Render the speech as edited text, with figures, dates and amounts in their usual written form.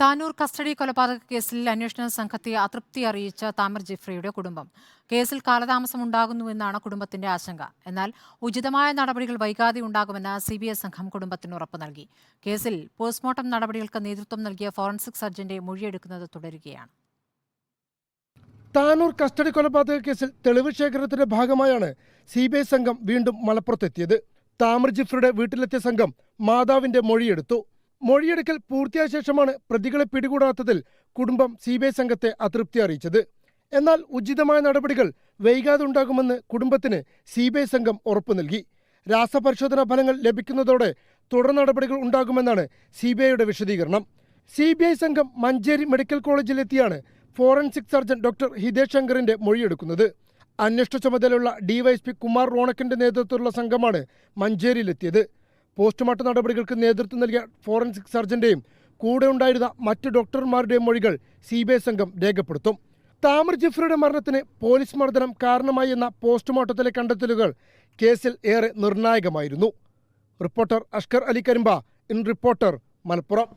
Tanur custody കൊലപാതക കേസിൽ അന്വേഷണ സംഘത്തെ അതൃപ്തി അറിയിച്ച താമർ ജിഫ്രിയുടെ കുടുംബം. കേസിൽ കാലതാമസമുണ്ടാകുന്നുവെന്നാണ് കുടുംബത്തിന്റെ ആശങ്ക. എന്നാൽ ഉചിതമായ നടപടികൾ വൈകാതെ ഉണ്ടാകുമെന്ന് CBI സംഘം കുടുംബത്തിന് ഉറപ്പ് നൽകി. കേസിൽ പോസ്റ്റ്മോർട്ടം നടപടികൾക്ക് നേതൃത്വം നൽകിയ ഫോറൻസിക് സർജന്റെ മൊഴിയെടുക്കുന്നത് തുടരുകയാണ്. താനൂർ കസ്റ്റഡി കൊലപാതക കേസിൽ തെളിവ് ശേഖരണത്തിന്റെ ഭാഗമായാണ് CBI സംഘം വീണ്ടും മലപ്പുറത്തെത്തിയത്. താമർ ജിഫ്രിയുടെ വീട്ടിലെത്തിയ സംഘം മാതാവിന്റെ മൊഴിയെടുത്തു. മൊഴിയെടുക്കൽ പൂർത്തിയായ ശേഷമാണ് പ്രതികളെ പിടികൂടാത്തതിൽ കുടുംബം CBI സംഘത്തെ അതൃപ്തി അറിയിച്ചത്. എന്നാൽ ഉചിതമായ നടപടികൾ വൈകാതെ ഉണ്ടാകുമെന്ന് കുടുംബത്തിന് CBI സംഘം ഉറപ്പു നൽകി. രാസപരിശോധനാ ഫലങ്ങൾ ലഭിക്കുന്നതോടെ തുടർ നടപടികൾ ഉണ്ടാകുമെന്നാണ് CBIയുടെ വിശദീകരണം. CBI സംഘം മഞ്ചേരി മെഡിക്കൽ കോളേജിലെത്തിയാണ് ഫോറൻസിക് സർജൻ ഡോക്ടർ ഹിതേഷ് ശങ്കറിന്റെ മൊഴിയെടുക്കുന്നത്. അന്വേഷണ ചുമതലയുള്ള DYSP കുമാർ റോണക്കിന്റെ നേതൃത്വത്തിലുള്ള സംഘമാണ് മഞ്ചേരിയിലെത്തിയത്. പോസ്റ്റ്മോർട്ടം നടപടികൾക്ക് നേതൃത്വം നൽകിയ ഫോറൻസിക് സർജന്റെയും കൂടെ ഉണ്ടായിരുന്ന മറ്റ് ഡോക്ടർമാരുടെയും മൊഴികൾ CBI സംഘം രേഖപ്പെടുത്തും. താമർ ജിഫ്രിയുടെ മരണത്തിന് പോലീസ് മർദ്ദനം കാരണമായി എന്ന പോസ്റ്റ്മോർട്ടത്തിലെ കണ്ടെത്തലുകൾ കേസിൽ ഏറെ നിർണായകമായിരുന്നു. Reporter Ashkar Ali Karimba, in reporter, Malappuram.